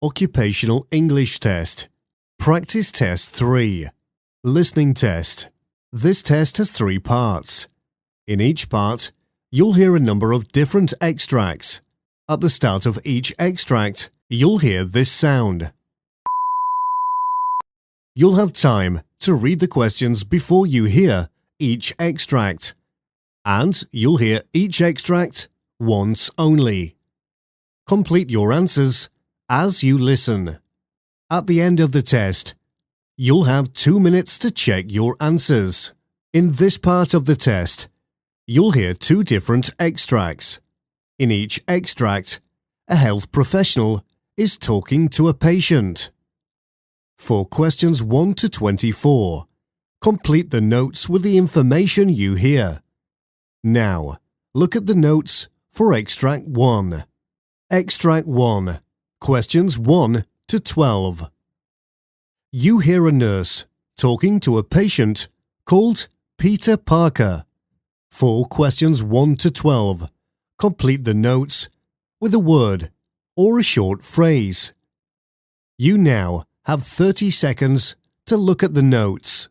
Occupational English Test. Practice Test 3. Listening Test. This test has 3 parts. In each part, you'll hear a number of different extracts. At the start of each extract, you'll hear this sound. You'll have time to read the questions before you hear each extract, and you'll hear each extract once only. Complete your answers as you listen. At the end of the test, you'll have 2 minutes to check your answers. In this part of the test, you'll hear 2 different extracts. In each extract, a health professional is talking to a patient. For questions 1 to 24, complete the notes with the information you hear. Now, look at the notes for Extract 1. Extract 1. Questions 1 to 12. You hear a nurse talking to a patient called Peter Parker. For questions 1 to 12, complete the notes with a word or a short phrase. You now have 30 seconds to look at the notes.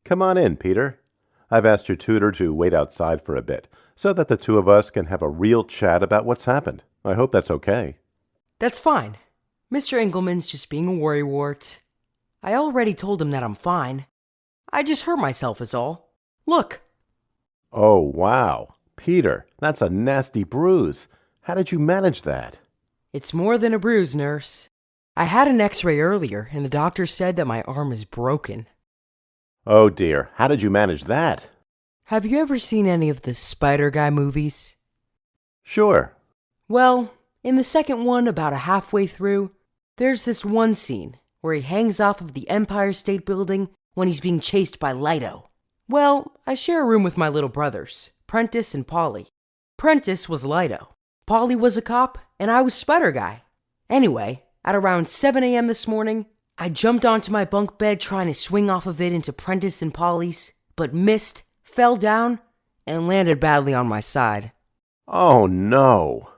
Come on in, Peter. I've asked your tutor to wait outside for a bit, so that the 2 of us can have a real chat about what's happened. I hope that's okay. That's fine. Mr. Engelman's just being a worrywart. I already told him that I'm fine. I just hurt myself is all. Look. Oh, wow. Peter, that's a nasty bruise. How did you manage that? It's more than a bruise, nurse. I had an x-ray earlier, and the doctor said that my arm is broken. Oh dear, how did you manage that? Have you ever seen any of the Spider Guy movies? Sure. Well, in the second one, about halfway through, there's this one scene where he hangs off of the Empire State Building when he's being chased by Lido. Well, I share a room with my little brothers, Prentice and Polly. Prentice was Lido. Polly was a cop, and I was Spider Guy. Anyway, at around 7 a.m. this morning, I jumped onto my bunk bed trying to swing off of it into Prentice and Polly's, but missed, fell down, and landed badly on my side. Oh no.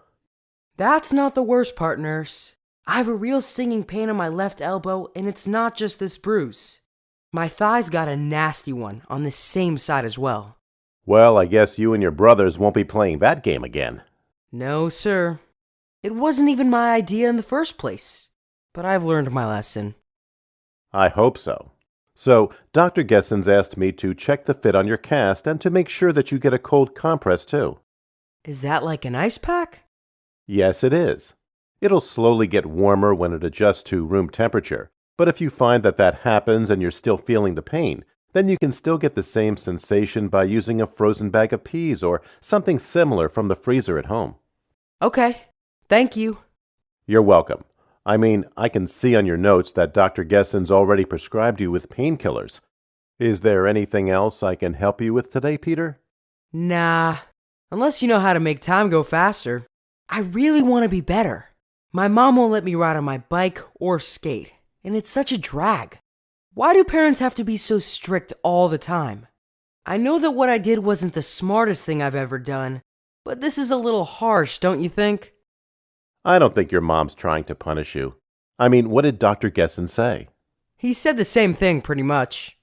That's not the worst part, nurse. I have a real stinging pain on my left elbow, and it's not just this bruise. My thigh's got a nasty one on the same side as well. Well, I guess you and your brothers won't be playing that game again. No, sir. It wasn't even my idea in the first place, but I've learned my lesson. I hope so. So, Dr. Gessens asked me to check the fit on your cast and to make sure that you get a cold compress too. Is that like an ice pack? Yes, it is. It'll slowly get warmer when it adjusts to room temperature, but if you find that that happens and you're still feeling the pain, then you can still get the same sensation by using a frozen bag of peas or something similar from the freezer at home. Okay, thank you. You're welcome. I mean, I can see on your notes that Dr. Gessens already prescribed you with painkillers. Is there anything else I can help you with today, Peter? Nah, unless you know how to make time go faster. I really want to be better. My mom won't let me ride on my bike or skate, and it's such a drag. Why do parents have to be so strict all the time? I know that what I did wasn't the smartest thing I've ever done, but this is a little harsh, don't you think? I don't think your mom's trying to punish you. I mean, what did Dr. Gessens say? He said the same thing, pretty much.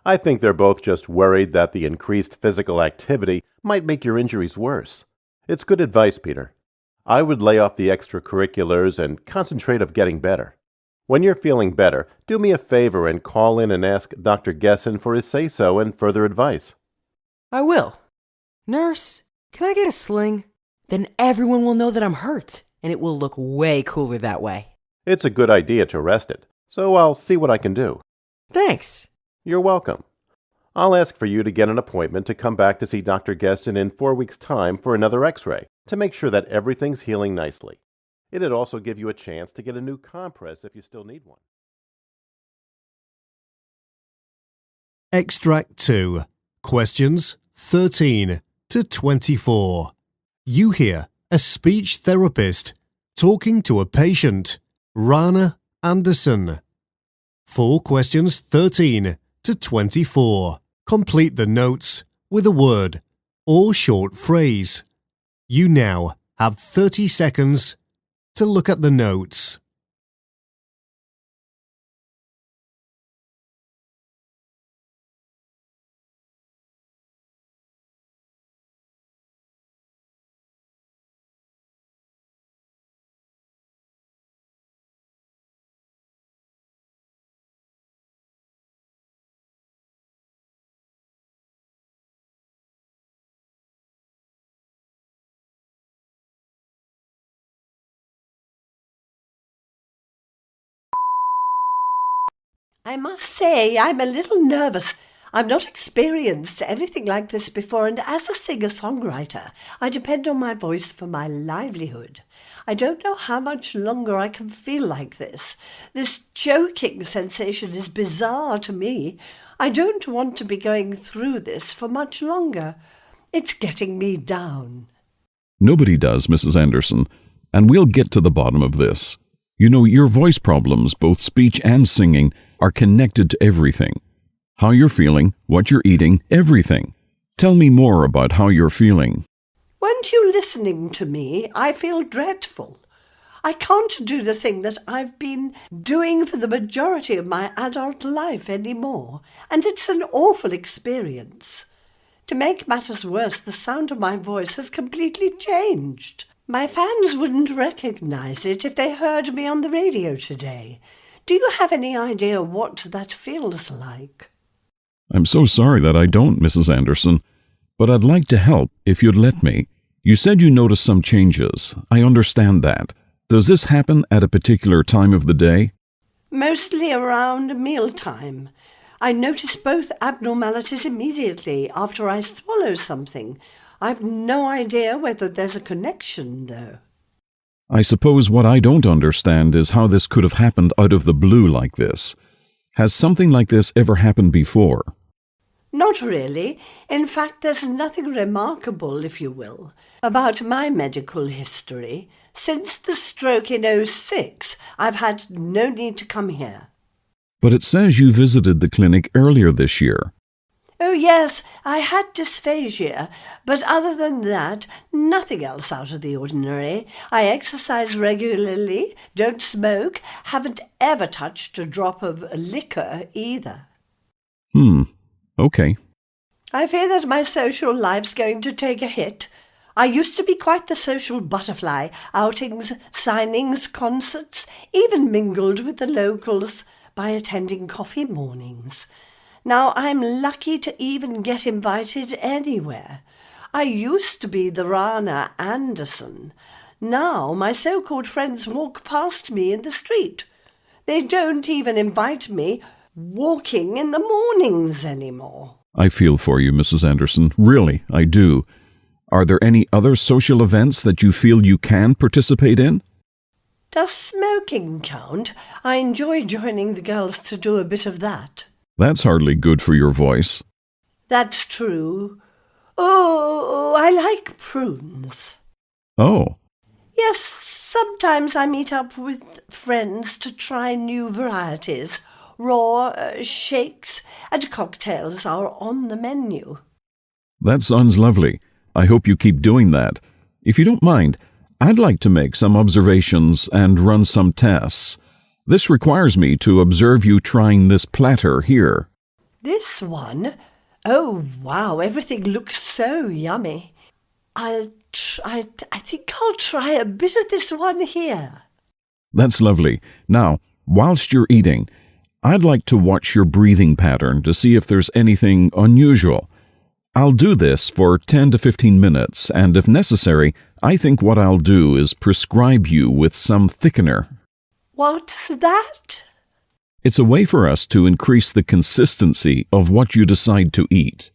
I think they're both just worried that the increased physical activity might make your injuries worse. It's good advice, Peter. I would lay off the extracurriculars and concentrate on getting better. When you're feeling better, do me a favor and call in and ask Dr. Gessen for his say-so and further advice. I will. Nurse, can I get a sling? Then everyone will know that I'm hurt, and it will look way cooler that way. It's a good idea to rest it, so I'll see what I can do. Thanks. You're welcome. I'll ask for you to get an appointment to come back to see Dr. Geston in 4 weeks' time for another x-ray to make sure that everything's healing nicely. It'd also give you a chance to get a new compress if you still need one. Extract 2. Questions 13 to 24. You hear a speech therapist talking to a patient, Rana Anderson. For questions 13 to 24, complete the notes with a word or short phrase. You now have 30 seconds to look at the notes. I must say I'm a little nervous. I've not experienced anything like this before, and as a singer-songwriter, I depend on my voice for my livelihood. I don't know how much longer I can feel like this. This choking sensation is bizarre to me. I don't want to be going through this for much longer. It's getting me down. Nobody does, Mrs. Anderson, and we'll get to the bottom of this. You know, your voice problems, both speech and singing, are connected to everything. How you're feeling, what you're eating, everything. Tell me more about how you're feeling. Weren't you listening to me? I feel dreadful. I can't do the thing that I've been doing for the majority of my adult life anymore, and it's an awful experience. To make matters worse, the sound of my voice has completely changed. My fans wouldn't recognize it if they heard me on the radio today. Do you have any idea what that feels like? I'm so sorry that I don't, Mrs. Anderson, but I'd like to help if you'd let me. You said you noticed some changes. I understand that. Does this happen at a particular time of the day? Mostly around mealtime. I notice both abnormalities immediately after I swallow something. I've no idea whether there's a connection, though. I suppose what I don't understand is how this could have happened out of the blue like this. Has something like this ever happened before? Not really. In fact, there's nothing remarkable, if you will, about my medical history. Since the stroke in '06, I've had no need to come here. But it says you visited the clinic earlier this year. Oh, yes, I had dysphagia, but other than that, nothing else out of the ordinary. I exercise regularly, don't smoke, haven't ever touched a drop of liquor either. Okay. I fear that my social life's going to take a hit. I used to be quite the social butterfly, outings, signings, concerts, even mingled with the locals by attending coffee mornings. Now I'm lucky to even get invited anywhere. I used to be the Rana Anderson. Now my so-called friends walk past me in the street. They don't even invite me walking in the mornings anymore. I feel for you, Mrs. Anderson. Really, I do. Are there any other social events that you feel you can participate in? Does smoking count? I enjoy joining the girls to do a bit of that. That's hardly good for your voice. That's true. Oh, I like prunes. Oh. Yes, sometimes I meet up with friends to try new varieties. Raw, shakes, and cocktails are on the menu. That sounds lovely. I hope you keep doing that. If you don't mind, I'd like to make some observations and run some tests. This requires me to observe you trying this platter here. This one? Oh, wow, everything looks so yummy. I think I'll try a bit of this one here. That's lovely. Now, whilst you're eating, I'd like to watch your breathing pattern to see if there's anything unusual. I'll do this for 10 to 15 minutes, and if necessary, I think what I'll do is prescribe you with some thickener. What's that? It's a way for us to increase the consistency of what you decide to eat.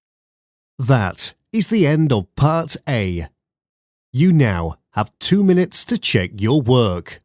That is the end of Part A. You now have 2 minutes to check your work.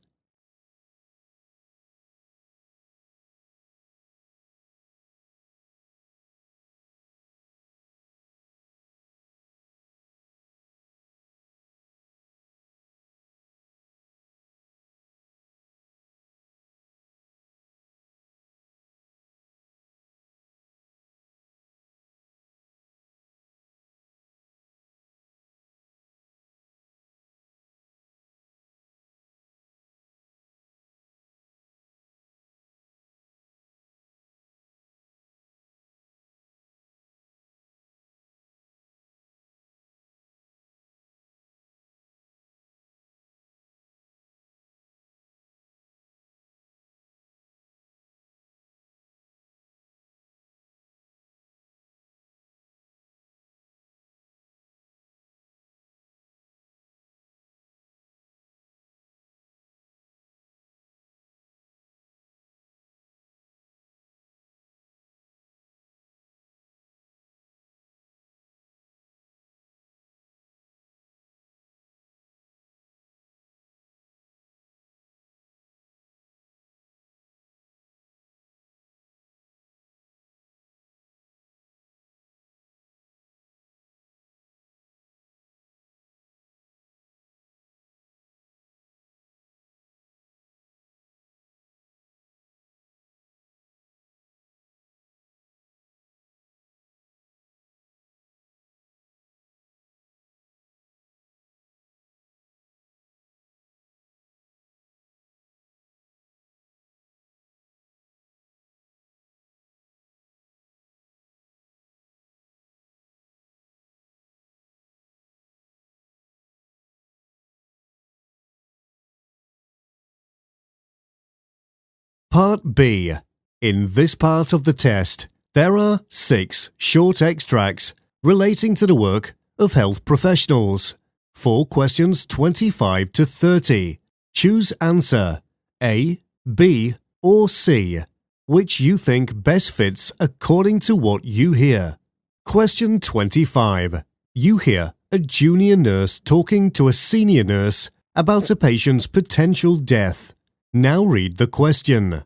Part B. In this part of the test, there are 6 short extracts relating to the work of health professionals. For questions 25 to 30, choose answer A, B, or C, which you think best fits according to what you hear. Question 25. You hear a junior nurse talking to a senior nurse about a patient's potential death. Now read the question.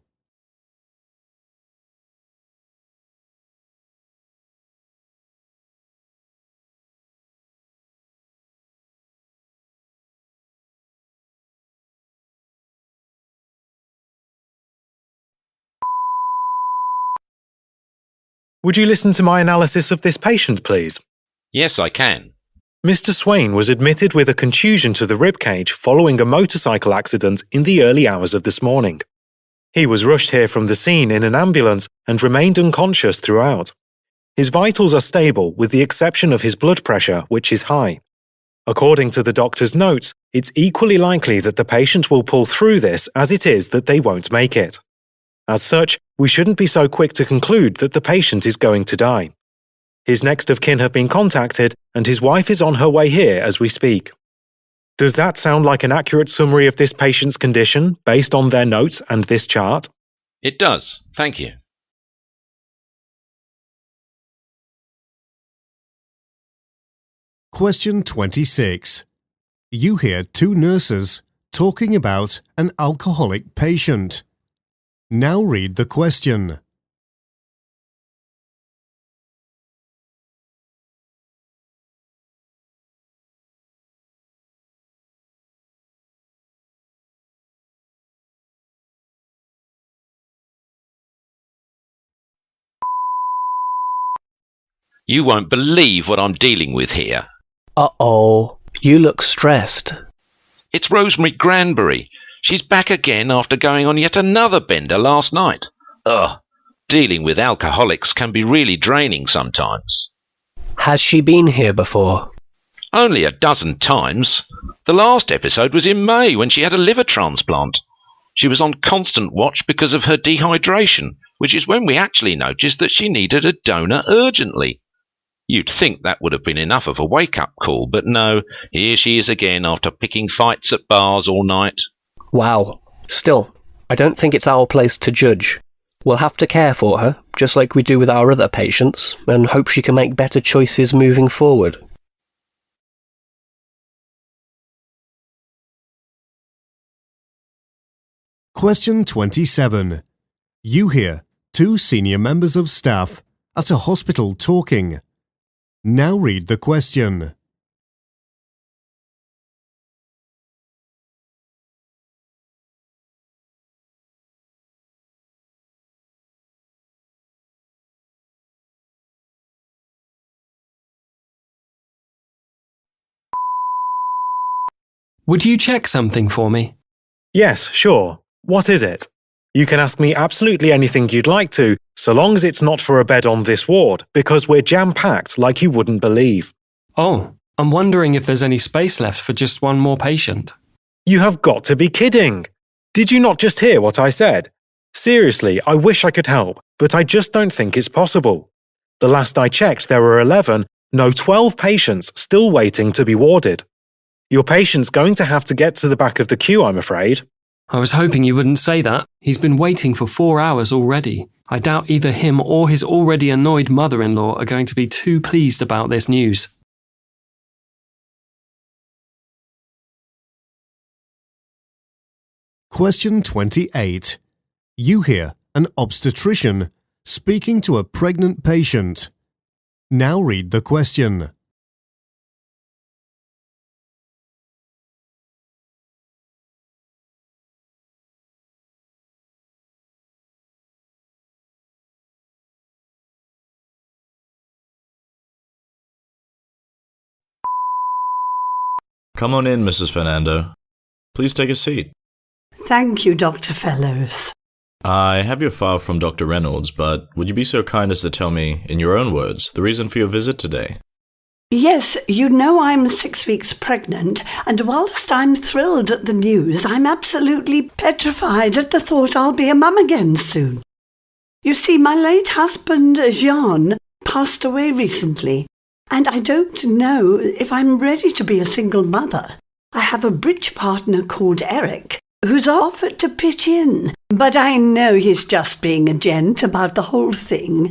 Would you listen to my analysis of this patient, please? Yes, I can. Mr. Swain was admitted with a contusion to the rib cage following a motorcycle accident in the early hours of this morning. He was rushed here from the scene in an ambulance and remained unconscious throughout. His vitals are stable with the exception of his blood pressure, which is high. According to the doctor's notes, it's equally likely that the patient will pull through this as it is that they won't make it. As such, we shouldn't be so quick to conclude that the patient is going to die. His next of kin have been contacted and his wife is on her way here as we speak. Does that sound like an accurate summary of this patient's condition based on their notes and this chart? It does. Thank you. Question 26. You hear 2 nurses talking about an alcoholic patient. Now read the question. You won't believe what I'm dealing with here. Uh-oh, you look stressed. It's Rosemary Granbury. She's back again after going on yet another bender last night. Ugh, dealing with alcoholics can be really draining sometimes. Has she been here before? Only a dozen times. The last episode was in May when she had a liver transplant. She was on constant watch because of her dehydration, which is when we actually noticed that she needed a donor urgently. You'd think that would have been enough of a wake-up call, but no, here she is again after picking fights at bars all night. Wow. Still, I don't think it's our place to judge. We'll have to care for her, just like we do with our other patients, and hope she can make better choices moving forward. Question 27. You hear two senior members of staff at a hospital talking. Now read the question. Would you check something for me? Yes, sure. What is it? You can ask me absolutely anything you'd like to, so long as it's not for a bed on this ward, because we're jam-packed like you wouldn't believe. Oh, I'm wondering if there's any space left for just one more patient. You have got to be kidding! Did you not just hear what I said? Seriously, I wish I could help, but I just don't think it's possible. The last I checked, there were 12 patients still waiting to be warded. Your patient's going to have to get to the back of the queue, I'm afraid. I was hoping you wouldn't say that. He's been waiting for 4 hours already. I doubt either him or his already annoyed mother-in-law are going to be too pleased about this news. Question 28. You hear an obstetrician speaking to a pregnant patient. Now read the question. Come on in, Mrs. Fernando. Please take a seat. Thank you, Dr. Fellows. I have your file from Dr. Reynolds, but would you be so kind as to tell me, in your own words, the reason for your visit today? Yes, you know I'm 6 weeks pregnant, and whilst I'm thrilled at the news, I'm absolutely petrified at the thought I'll be a mum again soon. You see, my late husband, Jean, passed away recently, and I don't know if I'm ready to be a single mother. I have a bridge partner called Eric, who's offered to pitch in, but I know he's just being a gent about the whole thing.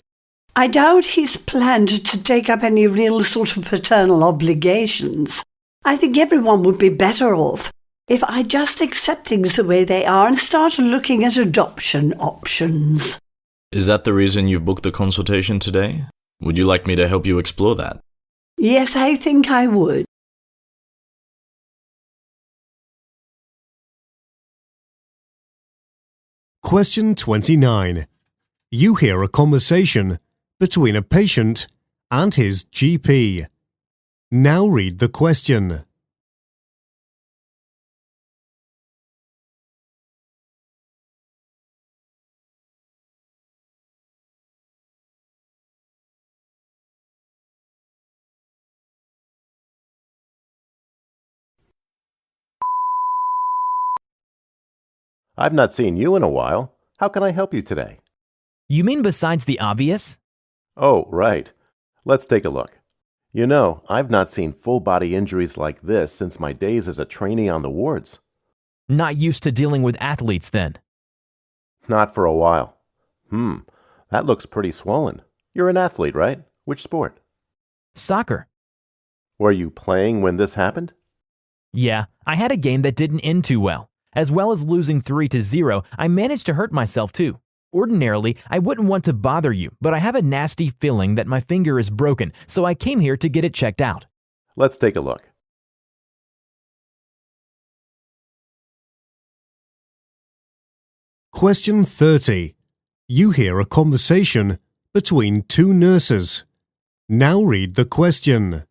I doubt he's planned to take up any real sort of paternal obligations. I think everyone would be better off if I just accept things the way they are and start looking at adoption options. Is that the reason you've booked the consultation today? Would you like me to help you explore that? Yes, I think I would. Question 29. You hear a conversation between a patient and his GP. Now read the question. I've not seen you in a while. How can I help you today? You mean besides the obvious? Oh, right. Let's take a look. You know, I've not seen full-body injuries like this since my days as a trainee on the wards. Not used to dealing with athletes, then? Not for a while. That looks pretty swollen. You're an athlete, right? Which sport? Soccer. Were you playing when this happened? Yeah, I had a game that didn't end too well. As well as losing 3-0, I managed to hurt myself too. Ordinarily, I wouldn't want to bother you, but I have a nasty feeling that my finger is broken, so I came here to get it checked out. Let's take a look. Question 30. You hear a conversation between two nurses. Now read the question.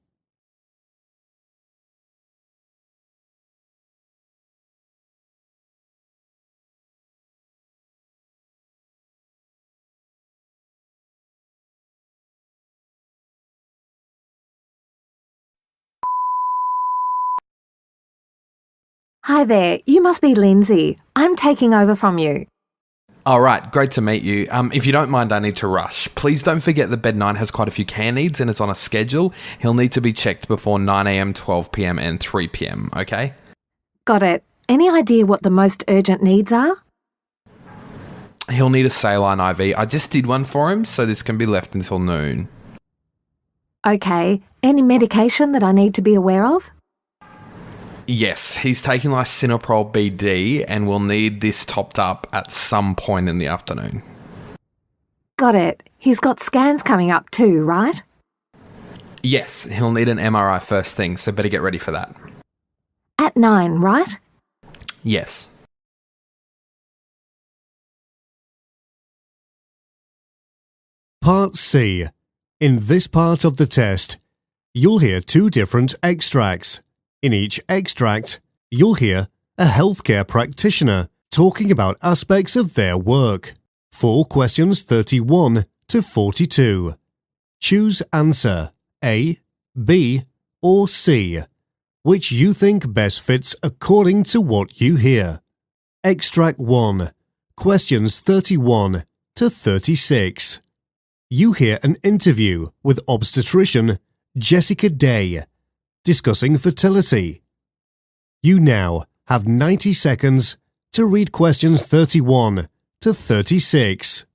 Hi there, you must be Lindsay. I'm taking over from you. All right, great to meet you. If you don't mind, I need to rush. Please don't forget that Bed 9 has quite a few care needs and it's on a schedule. He'll need to be checked before 9 a.m, 12 p.m, and 3 p.m, okay? Got it. Any idea what the most urgent needs are? He'll need a saline IV. I just did one for him, so this can be left until noon. Okay, any medication that I need to be aware of? Yes, he's taking lisinopril BD and will need this topped up at some point in the afternoon. Got it. He's got scans coming up too, right? Yes, he'll need an MRI first thing, so better get ready for that. At 9, right? Yes. Part C. In this part of the test, you'll hear 2 different extracts. In each extract, you'll hear a healthcare practitioner talking about aspects of their work. For questions 31 to 42, choose answer A, B, or C, which you think best fits according to what you hear. Extract 1, questions 31 to 36. You hear an interview with obstetrician Jessica Day discussing fertility. You now have 90 seconds to read questions 31 to 36.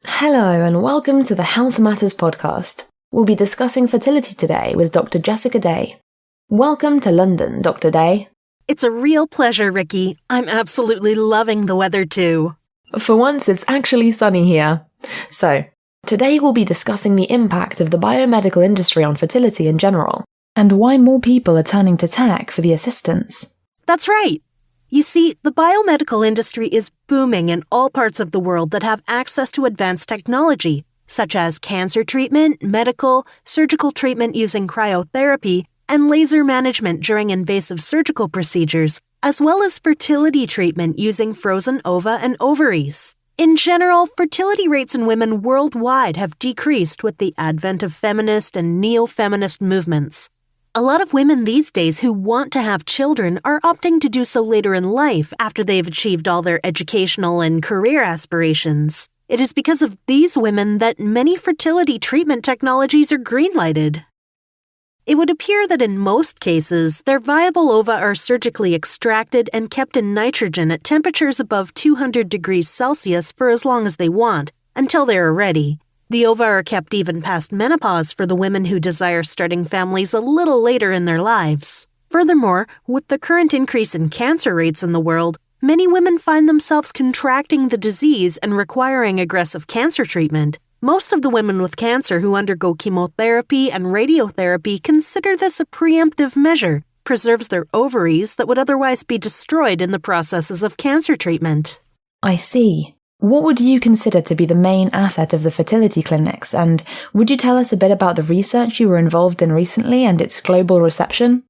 Hello and welcome to the Health Matters podcast. We'll be discussing fertility today with Dr. Jessica Day. Welcome to London, Dr. Day. It's a real pleasure, Ricky. I'm absolutely loving the weather too. For once, it's actually sunny here. So, today we'll be discussing the impact of the biomedical industry on fertility in general, and why more people are turning to tech for the assistance. That's right. You see, the biomedical industry is booming in all parts of the world that have access to advanced technology, such as cancer treatment, medical, surgical treatment using cryotherapy, and laser management during invasive surgical procedures, as well as fertility treatment using frozen ova and ovaries. In general, fertility rates in women worldwide have decreased with the advent of feminist and neo-feminist movements. A lot of women these days who want to have children are opting to do so later in life after they've achieved all their educational and career aspirations. It is because of these women that many fertility treatment technologies are green-lighted. It would appear that in most cases, their viable ova are surgically extracted and kept in nitrogen at temperatures above 200 degrees Celsius for as long as they want, until they are ready. The ova are kept even past menopause for the women who desire starting families a little later in their lives. Furthermore, with the current increase in cancer rates in the world, many women find themselves contracting the disease and requiring aggressive cancer treatment. Most of the women with cancer who undergo chemotherapy and radiotherapy consider this a preemptive measure, preserves their ovaries that would otherwise be destroyed in the processes of cancer treatment. I see. What would you consider to be the main asset of the fertility clinics, and would you tell us a bit about the research you were involved in recently and its global reception?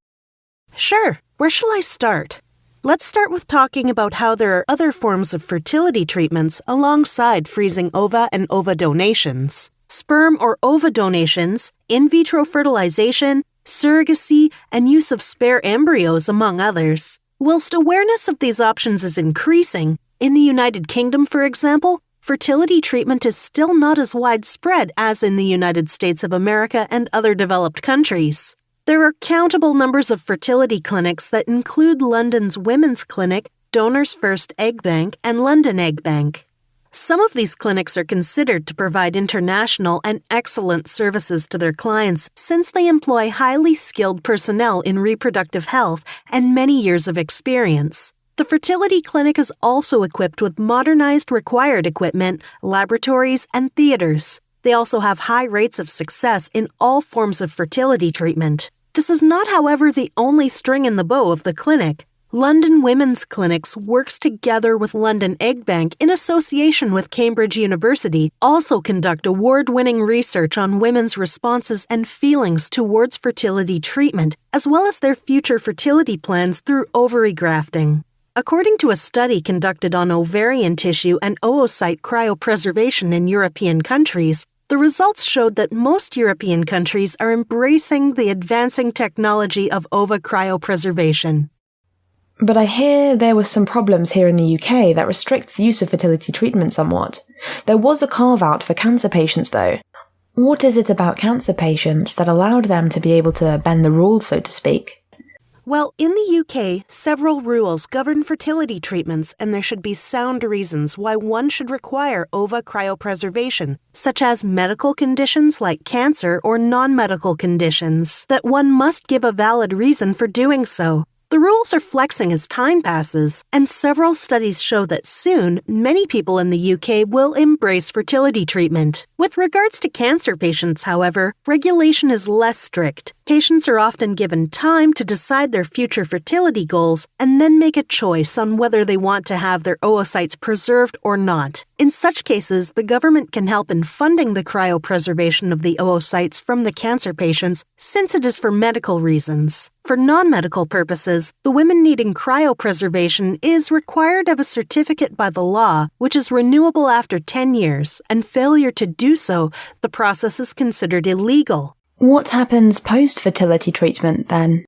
Sure. Where shall I start? Let's start with talking about how there are other forms of fertility treatments alongside freezing ova and ova donations. Sperm or ova donations, in vitro fertilization, surrogacy, and use of spare embryos, among others. Whilst awareness of these options is increasing, in the United Kingdom, for example, fertility treatment is still not as widespread as in the United States of America and other developed countries. There are countable numbers of fertility clinics that include London's Women's Clinic, Donors First Egg Bank, and London Egg Bank. Some of these clinics are considered to provide international and excellent services to their clients since they employ highly skilled personnel in reproductive health and many years of experience. The fertility clinic is also equipped with modernized required equipment, laboratories, and theaters. They also have high rates of success in all forms of fertility treatment. This is not, however, the only string in the bow of the clinic. London Women's Clinics works together with London Egg Bank in association with Cambridge University, also conduct award-winning research on women's responses and feelings towards fertility treatment, as well as their future fertility plans through ovary grafting. According to a study conducted on ovarian tissue and oocyte cryopreservation in European countries, the results showed that most European countries are embracing the advancing technology of ova cryopreservation. But I hear there were some problems here in the UK that restricts use of fertility treatment somewhat. There was a carve-out for cancer patients though. What is it about cancer patients that allowed them to be able to bend the rules, so to speak? Well, in the UK, several rules govern fertility treatments, and there should be sound reasons why one should require ova cryopreservation, such as medical conditions like cancer or non-medical conditions, that one must give a valid reason for doing so. The rules are flexing as time passes, and several studies show that soon, many people in the UK will embrace fertility treatment. With regards to cancer patients, however, regulation is less strict. Patients are often given time to decide their future fertility goals and then make a choice on whether they want to have their oocytes preserved or not. In such cases, the government can help in funding the cryopreservation of the oocytes from the cancer patients since it is for medical reasons. For non-medical purposes, the women needing cryopreservation is required of a certificate by the law, which is renewable after 10 years, and failure to do so, the process is considered illegal. What happens post-fertility treatment then?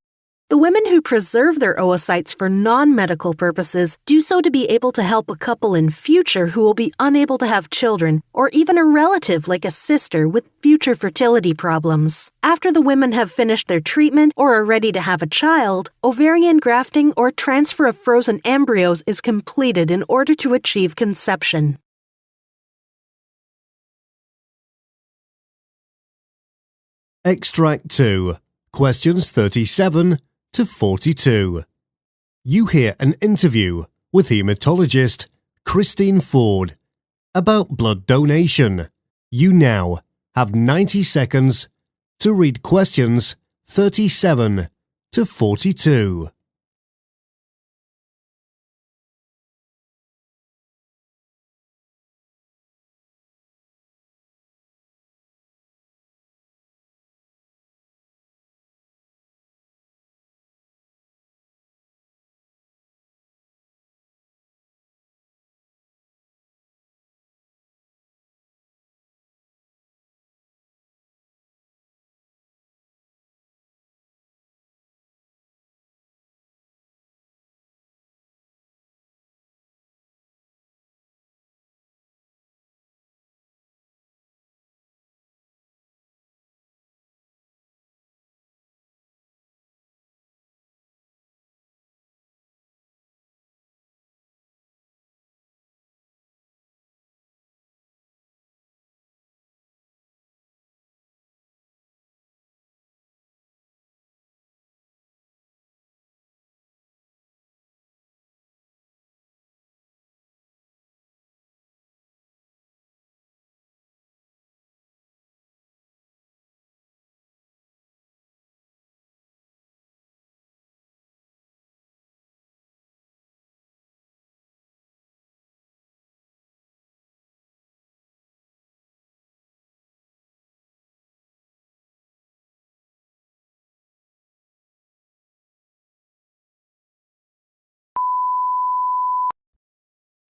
The women who preserve their oocytes for non-medical purposes do so to be able to help a couple in future who will be unable to have children, or even a relative like a sister with future fertility problems. After the women have finished their treatment or are ready to have a child, ovarian grafting or transfer of frozen embryos is completed in order to achieve conception. Extract 2, questions 37 to 42. You hear an interview with hematologist Christine Ford about blood donation. You now have 90 seconds to read questions 37 to 42.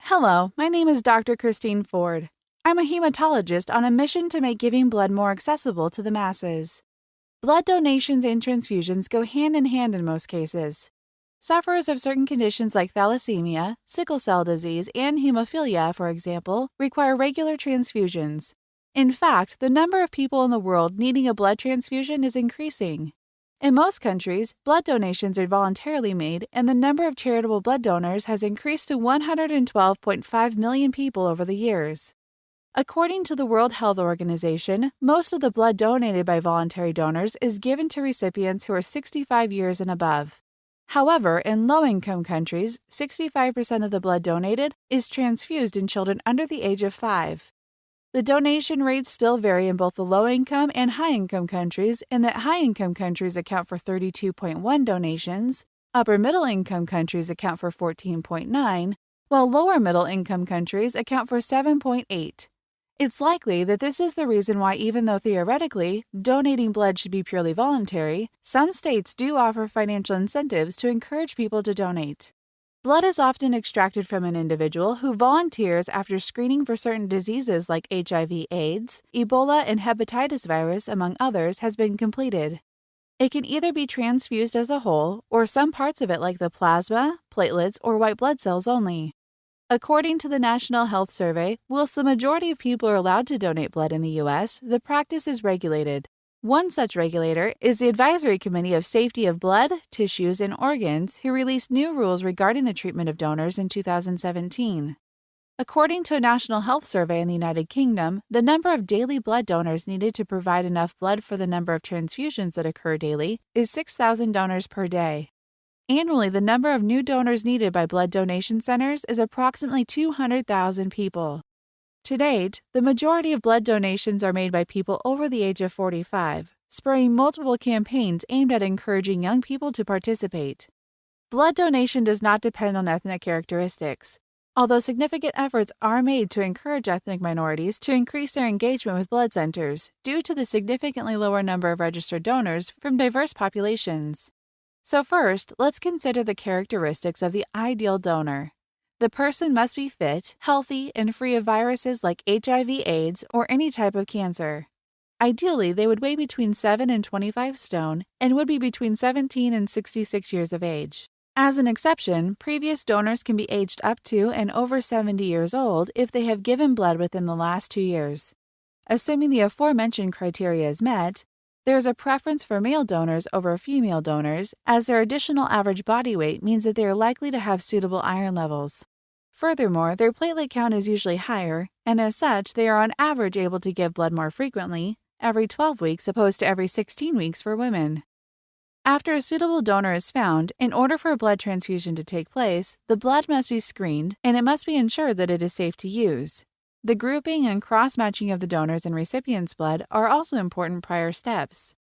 Hello, my name is Dr. Christine Ford. I'm a hematologist on a mission to make giving blood more accessible to the masses. Blood donations and transfusions go hand in hand in most cases. Sufferers of certain conditions like thalassemia, sickle cell disease, and hemophilia, for example, require regular transfusions. In fact, the number of people in the world needing a blood transfusion is increasing. In most countries, blood donations are voluntarily made, and the number of charitable blood donors has increased to 112.5 million people over the years. According to the World Health Organization, most of the blood donated by voluntary donors is given to recipients who are 65 years and above. However, in low-income countries, 65% of the blood donated is transfused in children under the age of 5. The donation rates still vary in both the low-income and high-income countries, in that high-income countries account for 32.1 donations, upper-middle-income countries account for 14.9, while lower-middle-income countries account for 7.8. It's likely that this is the reason why, even though theoretically donating blood should be purely voluntary, some states do offer financial incentives to encourage people to donate. Blood is often extracted from an individual who volunteers after screening for certain diseases like HIV/AIDS, Ebola, and hepatitis virus, among others, has been completed. It can either be transfused as a whole, or some parts of it like the plasma, platelets, or white blood cells only. According to the National Health Survey, whilst the majority of people are allowed to donate blood in the U.S., the practice is regulated. One such regulator is the Advisory Committee of Safety of Blood, Tissues, and Organs, who released new rules regarding the treatment of donors in 2017. According to a national health survey in the United Kingdom, the number of daily blood donors needed to provide enough blood for the number of transfusions that occur daily is 6,000 donors per day. Annually, the number of new donors needed by blood donation centers is approximately 200,000 people. To date, the majority of blood donations are made by people over the age of 45, spurring multiple campaigns aimed at encouraging young people to participate. Blood donation does not depend on ethnic characteristics, although significant efforts are made to encourage ethnic minorities to increase their engagement with blood centers due to the significantly lower number of registered donors from diverse populations. So first, let's consider the characteristics of the ideal donor. The person must be fit, healthy, and free of viruses like HIV/AIDS or any type of cancer. Ideally, they would weigh between 7 and 25 stone and would be between 17 and 66 years of age. As an exception, previous donors can be aged up to and over 70 years old if they have given blood within the last 2 years. Assuming the aforementioned criteria is met, there is a preference for male donors over female donors, as their additional average body weight means that they are likely to have suitable iron levels. Furthermore, their platelet count is usually higher, and as such, they are on average able to give blood more frequently, every 12 weeks opposed to every 16 weeks for women. After a suitable donor is found, in order for a blood transfusion to take place, the blood must be screened and it must be ensured that it is safe to use. The grouping and cross-matching of the donors and recipient's blood are also important prior steps.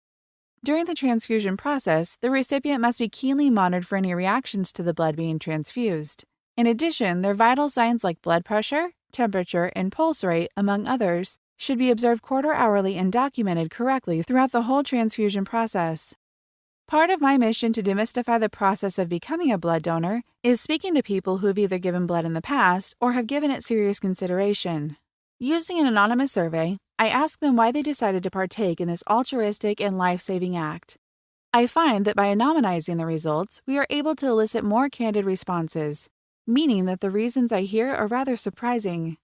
During the transfusion process, the recipient must be keenly monitored for any reactions to the blood being transfused. In addition, their vital signs like blood pressure, temperature, and pulse rate, among others, should be observed quarter-hourly and documented correctly throughout the whole transfusion process. Part of my mission to demystify the process of becoming a blood donor is speaking to people who have either given blood in the past or have given it serious consideration. Using an anonymous survey, I ask them why they decided to partake in this altruistic and life-saving act. I find that by anonymizing the results, we are able to elicit more candid responses, meaning that the reasons I hear are rather surprising.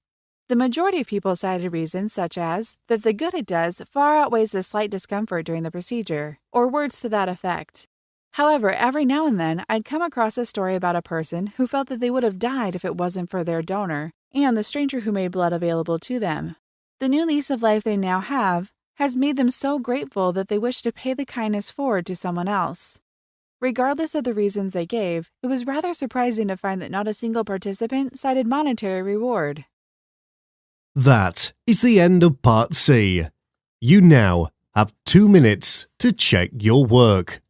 The majority of people cited reasons such as that the good it does far outweighs the slight discomfort during the procedure, or words to that effect. However, every now and then I'd come across a story about a person who felt that they would have died if it wasn't for their donor and the stranger who made blood available to them. The new lease of life they now have has made them so grateful that they wish to pay the kindness forward to someone else. Regardless of the reasons they gave, it was rather surprising to find that not a single participant cited monetary reward. That is the end of Part C. You now have 2 minutes to check your work.